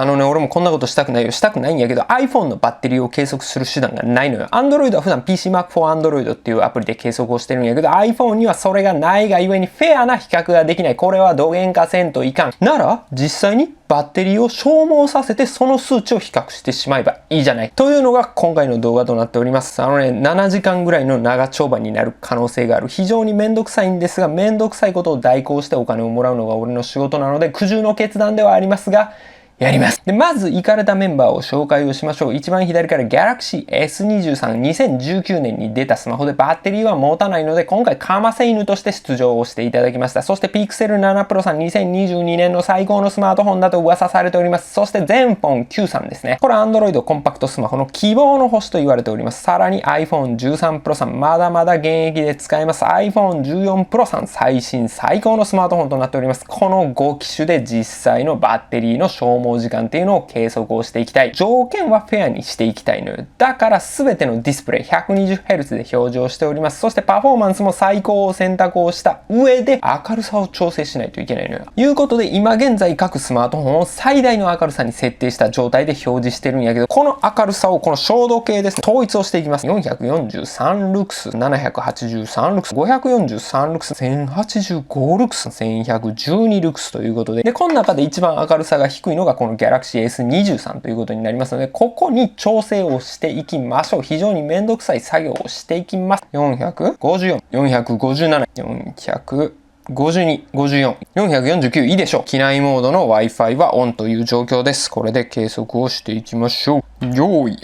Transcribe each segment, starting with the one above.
俺もこんなことしたくないよ。したくないんやけど、iPhone のバッテリーを計測する手段がないのよ。Android は普段 PC Mark for Android っていうアプリで計測をしてるんやけど、iPhone にはそれがないがゆえにフェアな比較ができない。これは度元化せんといかん。なら、実際にバッテリーを消耗させてその数値を比較してしまえばいいじゃない。というのが今回の動画となっております。7時間ぐらいの長丁場になる可能性がある。非常にめんどくさいんですが、めんどくさいことを代行してお金をもらうのが俺の仕事なので、苦渋の決断ではありますが、やります。で、まず、イカれたメンバーを紹介をしましょう。一番左から Galaxy S23、2019年に出たスマホでバッテリーは持たないので、今回カマセ犬として出場をしていただきました。そして Pixel 7 Pro さん、2022年の最高のスマートフォンだと噂されております。そして全本 Q さんですね。これ Android コンパクトスマホの希望の星と言われております。さらに iPhone 13 Pro さん、まだまだ現役で使えます。iPhone 14 Pro さん、最新最高のスマートフォンとなっております。この5機種で実際のバッテリーの消耗時間っていうのを計測をしていきたい。条件はフェアにしていきたいのよ。だから全てのディスプレイ 120Hz で表示をしております。そしてパフォーマンスも最高を選択をした上で明るさを調整しないといけないのよ。いうことで今現在各スマートフォンを最大の明るさに設定した状態で表示してるんやけど、この明るさをこの照度計ですね、統一をしていきます。443ルクス、783ルクス、543ルクス、1085ルクス、1112ルクスということで、この中で一番明るさが低いのがこの Galaxy S23 ということになりますので、ここに調整をしていきましょう。非常にめんどくさい作業をしていきます。454、457、452、54、449いいでしょう。機内モードの Wi-Fi はオンという状況です。これで計測をしていきましょう。用意。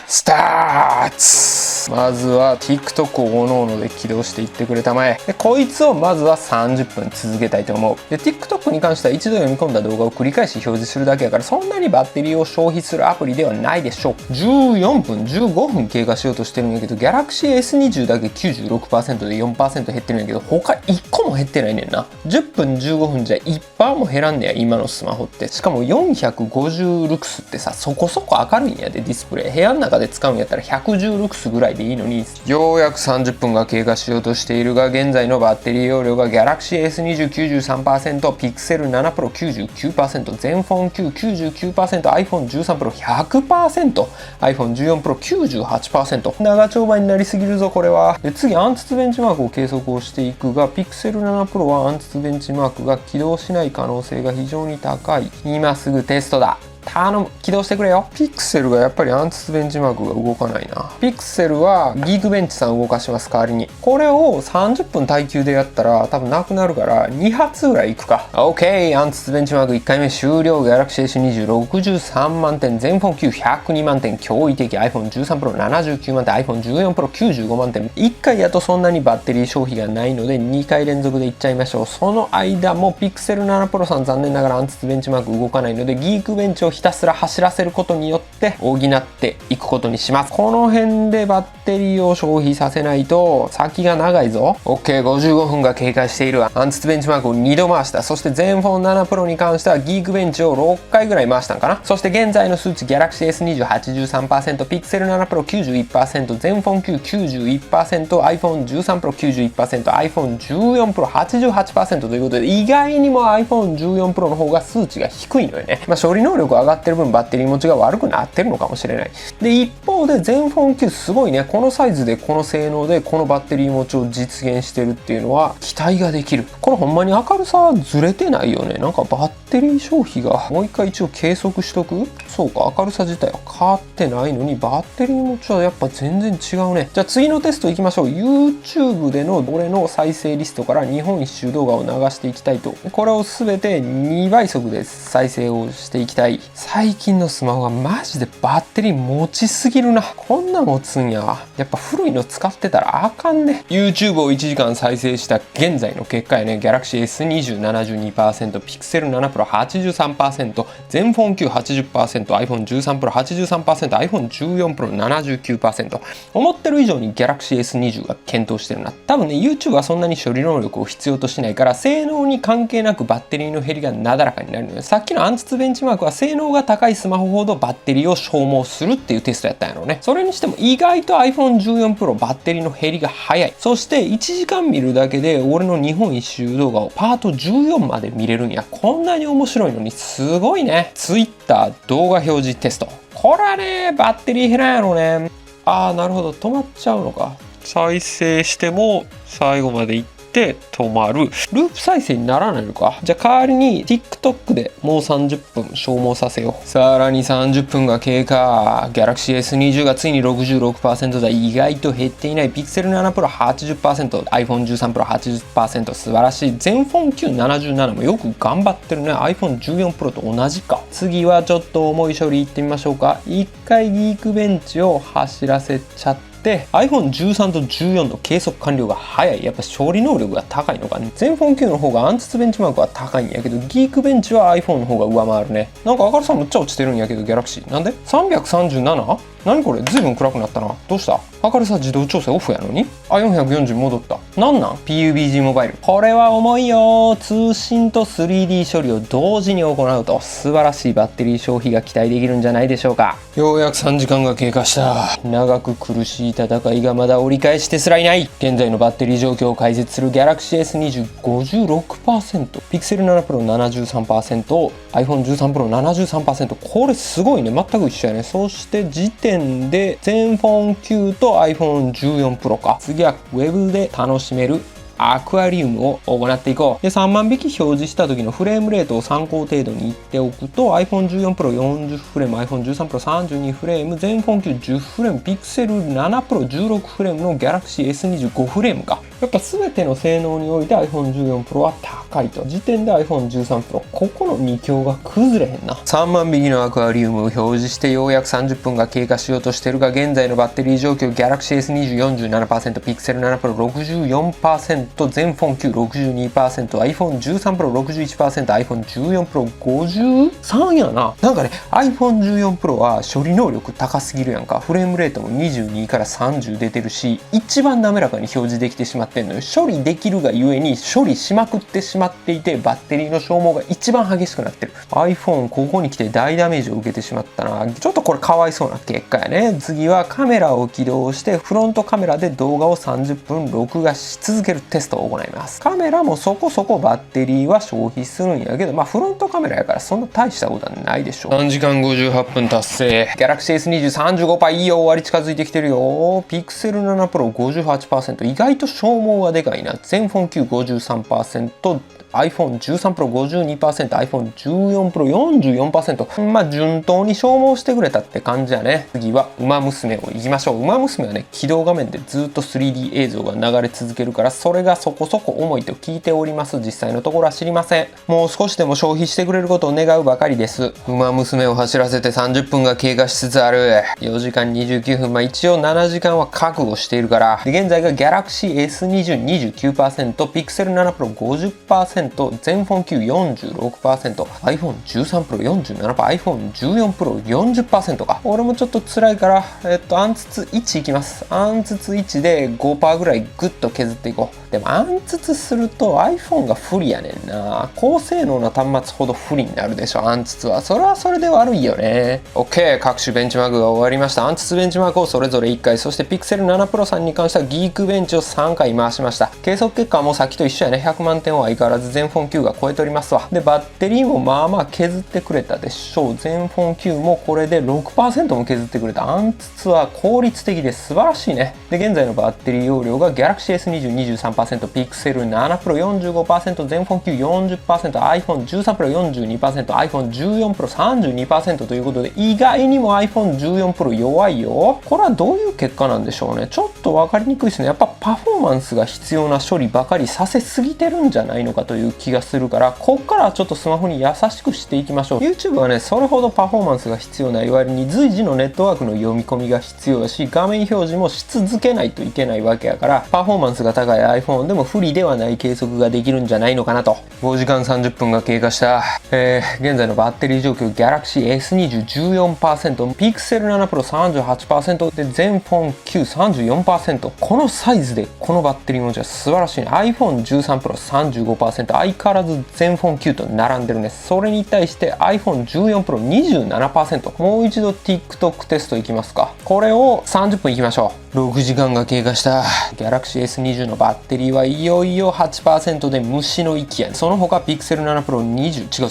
スタート。まずは TikTok を各々で起動していってくれたまえ。で、こいつをまずは30分続けたいと思う。で、TikTok に関しては一度読み込んだ動画を繰り返し表示するだけだから、そんなにバッテリーを消費するアプリではないでしょう。14分、15分経過しようとしてるんやけど、Galaxy S20 だけ 96% で 4% 減ってるんやけど、他1個も減ってないねんな。10分、15分じゃ 1% も減らんねや、今のスマホって。しかも450ルクスってさ、そこそこ明るいんやで、ディスプレイ。部屋の中で使うんやったら110ルクスぐらいでいいのに、ようやく30分が経過しようとしているが、現在のバッテリー容量が Galaxy S20 93%、Pixel 7 Pro 99%、全フォン Q99%、iPhone 13 Pro 100%、iPhone 14 Pro 98%。長丁場になりすぎるぞ、これは。で、次、アンツツベンチマークを計測をしていくが、Pixel 7 Pro はアンツツベンチマークが起動しない可能性が非常に高い。今すぐテストだ。頼む、起動してくれよ。ピクセルがやっぱりアンツツベンチマークが動かないな。ピクセルはギークベンチさん動かします、代わりに。これを30分耐久でやったら多分なくなるから2発ぐらいいくか。OK、アンツツベンチマーク1回目終了。Galaxy S20 63万点、全フォン Q102 万点、驚異的。iPhone 13 Pro 79万点、iPhone 14 Pro 95万点。1回やとそんなにバッテリー消費がないので2回連続でいっちゃいましょう。その間もピクセル7 Pro さん残念ながらアンツツベンチマーク動かないので、ギークベンチをひたすら走らせることによって補っていくことにします。この辺でバッテリーを消費させないと先が長いぞ。 OK、 55分が経過しているわ。アンツツベンチマークを2度回した。そして全フォン7 Pro に関してはギークベンチを6回ぐらい回したんかな。そして現在の数値 Galaxy S20 83%、 Pixel 7 Pro 91%、 全フォン Q91%、 iPhone 13 Pro 91%、 iPhone 14 Pro 88% ということで、意外にも iPhone 14 Pro の方が数値が低いのよね。処理能力上がってる分バッテリー持ちが悪くなってるのかもしれない。で、一方で全フォン Q すごいね。このサイズでこの性能でこのバッテリー持ちを実現してるっていうのは期待ができる。これほんまに明るさずれてないよね。なんかバッテリー消費がもう一回一応計測しとく。そうか、明るさ自体は変わってないのにバッテリー持ちはやっぱ全然違うね。じゃあ次のテストいきましょう。 YouTube での俺の再生リストから日本一周動画を流していきたいと。これを全て2倍速で再生をしていきたい。最近のスマホがマジでバッテリー持ちすぎるな。こんな持つんや。やっぱ古いの使ってたらあかんね。 YouTube を1時間再生した現在の結果やね。 Galaxy S20 72%、 Pixel 7 Pro 83%、 全フォン Q80%、 iPhone 13 Pro 83%、 iPhone 14 Pro 79%。 思ってる以上に Galaxy S20 が検討してるな。多分ね、 YouTube はそんなに処理能力を必要としないから性能に関係なくバッテリーの減りがなだらかになるのよ。さっきのアンツツベンチマークは性能能が高いスマホほどバッテリーを消耗するっていうテストやったんやろうね。それにしても意外と iPhone14 Pro バッテリーの減りが早い。そして1時間見るだけで俺の日本一周動画をパート14まで見れるんや。こんなに面白いのにすごいね。Twitter 動画表示テスト。これはね、バッテリー減らんやろうね。なるほど。止まっちゃうのか。再生しても最後までいって止まる。ループ再生にならないのか。じゃあ代わりに TikTok でもう30分消耗させよう。さらに30分が経過。 Galaxy S20 がついに 66% だ。意外と減っていない。 Pixel 7 Pro 80%、 iPhone13 Pro 80%。素晴らしい。全フォン Q77 もよく頑張ってるね。 iPhone14 Pro と同じか。次はちょっと重い処理いってみましょうか。一回ギークベンチを走らせちゃって、iPhone13 と14の計測完了が早い。やっぱ処理能力が高いのかね。全フォン Q の方がアンツツベンチマークは高いんやけど、ギークベンチは iPhone の方が上回るね。なんか明るさむっちゃ落ちてるんやけど、ギャラクシーなんで 337？ 何これ、ずいぶん暗くなったな。どうした？明るさ自動調整オフやのに440戻った。なんなん PUBG モバイル。これは重いよ。通信と 3D 処理を同時に行うと素晴らしいバッテリー消費が期待できるんじゃないでしょうか。ようやく3時間が経過した。長く苦しい戦いがまだ折り返してすらいない。現在のバッテリー状況を解説する Galaxy S20 56%、 Pixel 7 Pro 73%、 iPhone13 Pro 73%。 これすごいね。全く一緒やね。そして時点で全フォン Q とiPhone14 Pro か。次は Web で楽しめるアクアリウムを行っていこう。で、3万匹表示した時のフレームレートを参考程度に言っておくと、 iPhone14 Pro 40フレーム、 iPhone13 Pro 32フレーム、全フォン Q 10フレーム、Pixel 7 Pro 16フレームの Galaxy S25 フレームか。やっぱ全ての性能において iPhone14 Pro は高いと。時点で iPhone13 Pro ここの2強が崩れへんな。3万匹のアクアリウムを表示してようやく30分が経過しようとしてるが、現在のバッテリー状況 Galaxy S20 47%、 Pixel 7 Pro 64%、 全フォン Q62%、 iPhone13 Pro 61%、 iPhone14 Pro 53やな。なんかね、 iPhone14 Pro は処理能力高すぎるやんか。フレームレートも22から30出てるし、一番滑らかに表示できてしまってんのよ。処理できるがゆえに処理しまくってしまっていて、バッテリーの消耗が一番激しくなってる。 iPhone ここに来て大ダメージを受けてしまったな。ちょっとこれかわいそうな結果やね。次はカメラを起動してフロントカメラで動画を30分録画し続けるテストを行います。カメラもそこそこバッテリーは消費するんやけど、フロントカメラやからそんな大したことはないでしょう。3時間58分達成。 Galaxy S20 35%、いいよ、終わり近づいてきてるよ。 Pixel 7 Pro 58%、 意外と消耗はでかいな。全フォン Q53%、iPhone13 Pro 52%、iPhone14 Pro 44%。順当に消耗してくれたって感じやね。次はウマ娘をいきましょう。ウマ娘はね、起動画面でずっと 3D 映像が流れ続けるから、それがそこそこ重いと聞いております。実際のところは知りません。もう少しでも消費してくれることを願うばかりです。ウマ娘を走らせて30分が経過しつつある。4時間29分、一応7時間は覚悟しているから。で、現在が Galaxy S20 29%、Pixel 7 Pro 50%、全フォン Q46%、 iPhone13 Pro 47%、 iPhone14 Pro 40% か。俺もちょっと辛いから、アンツツ1いきます。アンツツ1で 5% ぐらいグッと削っていこう。でもアンツツすると iPhone が不利やねんな。高性能な端末ほど不利になるでしょ、アンツツは。それはそれで悪いよね。 OK、 各種ベンチマークが終わりました。アンツツベンチマークをそれぞれ1回、そして Pixel 7 Pro さんに関してはギークベンチを3回回しました。計測結果はもうさっきと一緒やね。100万点は相変わらず全フォン Q が超えておりますわ。で、バッテリーもまあまあ削ってくれたでしょう。全フォン Q もこれで 6% も削ってくれた。アンツツは効率的で素晴らしいね。で、現在のバッテリー容量が Galaxy S20 23%、 Pixel 7 Pro 45%、 全フォン Q 40%、 iPhone13 Pro 42%、 iPhone14 Pro 32% ということで、意外にも iPhone14 Pro 弱いよ。これはどういう結果なんでしょうね。ちょっと分かりにくいですね。やっぱパフォーマンスが必要な処理ばかりさせすぎてるんじゃないのかという気がするから、こっからはちょっとスマホに優しくしていきましょう。 YouTube はね、それほどパフォーマンスが必要ない割に随時のネットワークの読み込みが必要だし、画面表示もし続けないといけないわけやから、パフォーマンスが高い iPhone でも不利ではない計測ができるんじゃないのかなと。5時間30分が経過した。現在のバッテリー状況 Galaxy S20 14%、 Pixel 7 Pro 38% で、全フォン Q34%。 このサイズでこのバッテリーもじゃ素晴らしいね。 iPhone13 Pro 35%、 相変わらず全フォン9と並んでるね。それに対して iPhone14 Pro 27%。もう一度 TikTok テストいきますか。これを30分いきましょう。6時間が経過した。 Galaxy S20 のバッテリーはいよいよ 8% で虫の息や。その他 Pixel 7 Pro 20、違う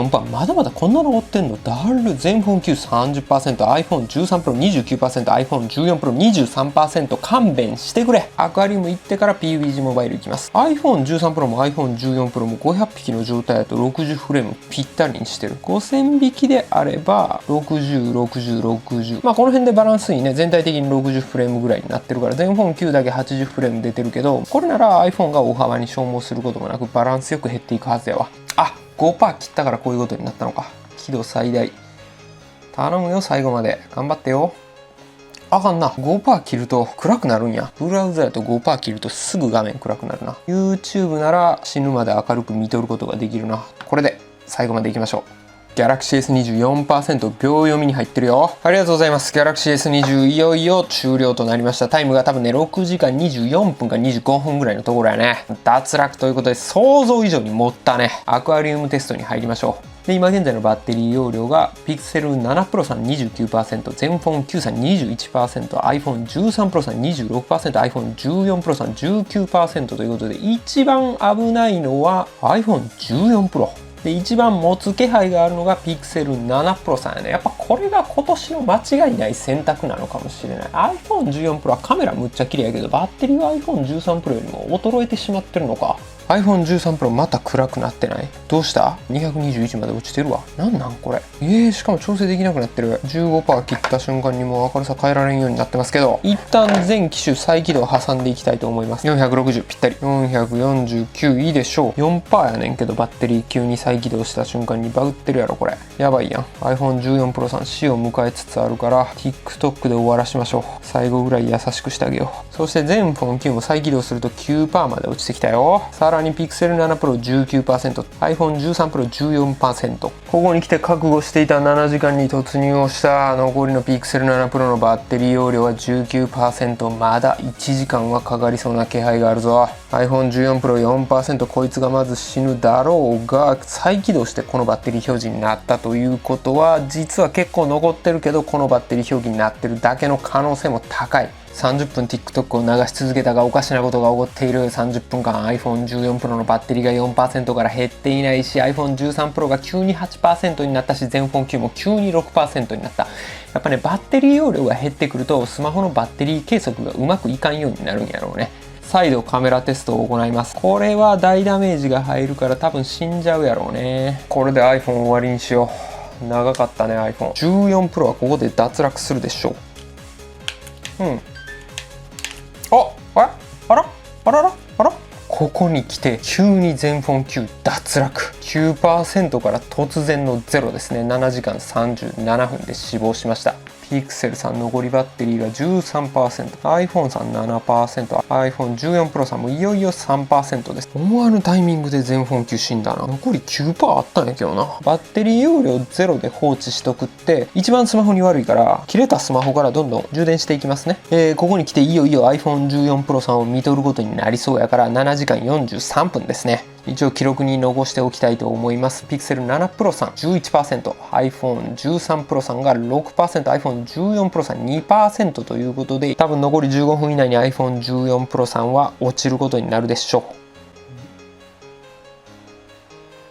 34%、 まだまだこんなの残ってんの。だる。全フォン9 30%、 iPhone13 Pro 29%、 iPhone14 Pro 23%。勘弁してくれ。アクアリウム行ってから PUBG モバイル行きます。 iPhone13 Pro も iPhone14 Pro も500匹の状態だと60フレームぴったりにしてる。5000匹であれば606060、まあこの辺でバランスいいね。全体的に60フレームぐらいになってるから、全フォン9だけ80フレーム出てるけど、これなら iPhone が大幅に消耗することもなくバランスよく減っていくはずやわ。あ、5% 切ったからこういうことになったのか。輝度最大頼むよ。最後まで頑張ってよ。あかんな。5% 切ると暗くなるんや。ブラウザやと 5% 切るとすぐ画面暗くなるな。 YouTube なら死ぬまで明るく見とることができるな。これで最後までいきましょう。Galaxy S24% 秒読みに入ってるよ。ありがとうございます。Galaxy S20 いよいよ終了となりました。タイムが多分ね6時間24分か25分ぐらいのところやね。脱落ということで想像以上に持ったね。アクアリウムテストに入りましょう。で今現在のバッテリー容量が Pixel 7 Pro さん 29%、 全フォン9さん 21%、 iPhone13 Pro さん 26%、 iPhone14 Pro さん 19% ということで、一番危ないのは iPhone14 Proで、一番持つ気配があるのが Pixel 7 Pro さんやね。やっぱこれが今年の間違いない選択なのかもしれない。 iPhone14 Pro はカメラむっちゃ綺麗やけど、バッテリーは iPhone13 Pro よりも衰えてしまってるのか。iPhone13 Pro また暗くなってない？どうした？ 221 まで落ちてるわ。なんこれ。しかも調整できなくなってる。15% 切った瞬間にもう明るさ変えられんようになってますけど、一旦全機種再起動を挟んでいきたいと思います。460ぴったり。449いいでしょう。4% やねんけど、バッテリー急に再起動した瞬間にバグってるやろこれ。やばいやん。iPhone14 Pro さん死を迎えつつあるから TikTok で終わらしましょう。最後ぐらい優しくしてあげよう。そして全フォン9も再起動すると 9% まで落ちてきたよ。さらに Pixel 7 Pro 19%、 iPhone13 Pro 14%。 ここに来て覚悟していた7時間に突入をした。残りの Pixel 7 Pro のバッテリー容量は 19%。 まだ1時間はかかりそうな気配があるぞ。 iPhone14 Pro 4%、 こいつがまず死ぬだろうが、再起動してこのバッテリー表示になったということは、実は結構残ってるけどこのバッテリー表記になってるだけの可能性も高い。30分 TikTok を流し続けたがおかしなことが起こっている。30分間 iPhone14 Pro のバッテリーが 4% から減っていないし、 iPhone13 Pro が急に 8% になったし、全フォン9も急に 6% になった。やっぱね、バッテリー容量が減ってくるとスマホのバッテリー計測がうまくいかんようになるんやろうね。再度カメラテストを行います。これは大ダメージが入るから多分死んじゃうやろうね。これで iPhone 終わりにしよう。長かったね iPhone14 Pro はここで脱落するでしょう。あらここに来て急に全フォン9脱落。 9% から突然の0ですね。7時間37分で死亡しました。Pixel さん残りバッテリーが 13%、iPhone さん 7%、iPhone14 Pro さんもいよいよ 3% です。思わぬタイミングで全フォン9死んだな。残り 9% あったんやけどな。バッテリー容量0で放置しとくって一番スマホに悪いから、切れたスマホからどんどん充電していきますね。ここに来ていよいよ iPhone14 Pro さんを見とることになりそうやから、7時間43分ですね。一応記録に残しておきたいと思います。Pixel 7 Pro さん 11%、iPhone13 Pro さんが 6%、iPhone14 Pro さん 2% ということで、多分残り15分以内に iPhone14 Pro さんは落ちることになるでしょう。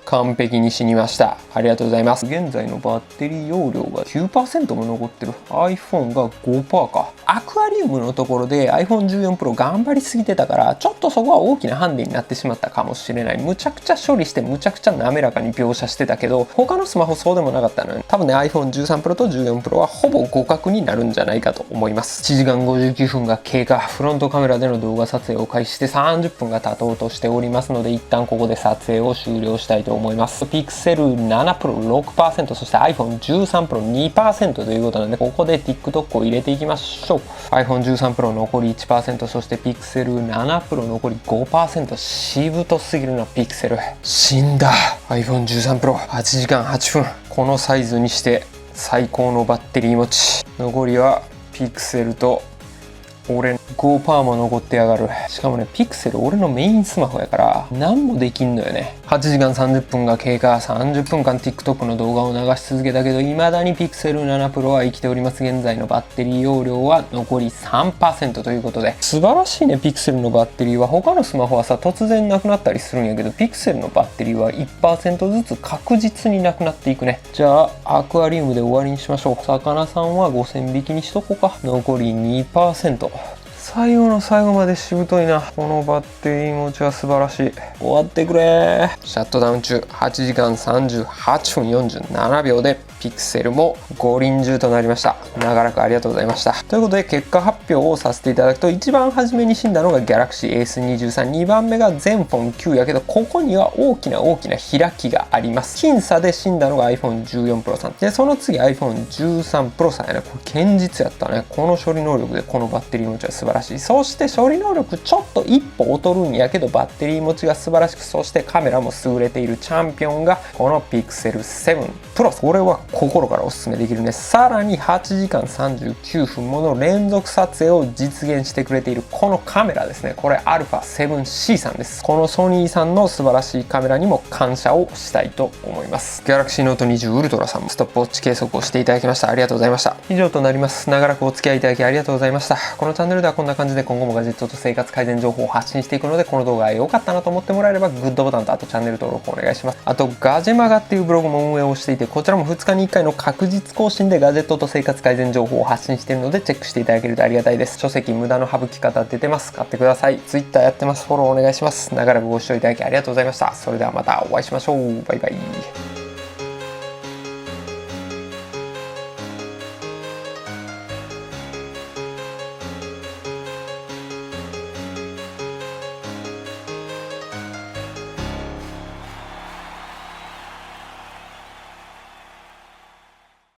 完璧に死にました。ありがとうございます。現在のバッテリー容量が 9% も残ってる。 iPhone が 5% か。アクアリウムのところで iPhone14 Pro 頑張りすぎてたから、ちょっとそこは大きなハンデになってしまったかもしれない。むちゃくちゃ処理してむちゃくちゃ滑らかに描写してたけど、他のスマホそうでもなかったのよ。多分ね iPhone13 Pro と14 Pro はほぼ互角になるんじゃないかと思います。1時間59分が経過。フロントカメラでの動画撮影を開始して30分が経とうとしておりますので、一旦ここで撮影を終了したいと思います。Pixel 7 Pro 6%、そして iPhone13 Pro 2% ということなので、ここで TikTok を入れていきましょう。iPhone13 Pro 残り 1%、そして Pixel 7 Pro 残り 5%。しぶとすぎるな、ピクセル。死んだ。iPhone13 Pro 8時間8分。このサイズにして最高のバッテリー持ち。残りは Pixel と俺5%も残ってやがる。しかもね、ピクセル俺のメインスマホやから何もできんのよね。8時間30分が経過。30分間 TikTok の動画を流し続けたけど、未だにピクセル7 Pro は生きております。現在のバッテリー容量は残り 3% ということで、素晴らしいね。ピクセルのバッテリーは他のスマホはさ、突然なくなったりするんやけど、ピクセルのバッテリーは 1% ずつ確実になくなっていくね。じゃあアクアリウムで終わりにしましょう。魚さんは5000匹にしとこうか。残り 2%。最後の最後までしぶといな。このバッテリー持ちは素晴らしい。終わってくれ。シャットダウン中8時間38分47秒でピクセルも五輪中となりました。長らくありがとうございました。ということで結果発表をさせていただくと、一番初めに死んだのが Galaxy S23、2番目がゼンフォン9やけど、ここには大きな開きがあります。僅差で死んだのが iPhone14 Pro さんで、その次 iPhone13 Pro さんやね。これ堅実やったね。この処理能力でこのバッテリー持ちは素晴らしい。そして処理能力ちょっと一歩劣るんやけど、バッテリー持ちが素晴らしく、そしてカメラも優れているチャンピオンがこの Pixel 7 Pro。これは心からおすすめできるね。さらに8時間39分もの連続撮影を実現してくれているこのカメラですね。これ α7C さんです。このソニーさんの素晴らしいカメラにも感謝をしたいと思います。 Galaxy Note 20 Ultra さんもストップウォッチ計測をしていただきました。ありがとうございました。以上となります。長らくお付き合いいただきありがとうございました。このチャンネルではこんな感じで今後もガジェットと生活改善情報を発信していくので、この動画が良かったなと思ってもらえればグッドボタンと、あとチャンネル登録お願いします。あとガジェマガっていうブログも運営をしていて、こちらも2日に1回の確実更新でガジェットと生活改善情報を発信しているのでチェックしていただけるとありがたいです。書籍無駄の省き方出てます。買ってください。 Twitter やってます。フォローお願いします。長らくご視聴いただきありがとうございました。それではまたお会いしましょう。バイバイ。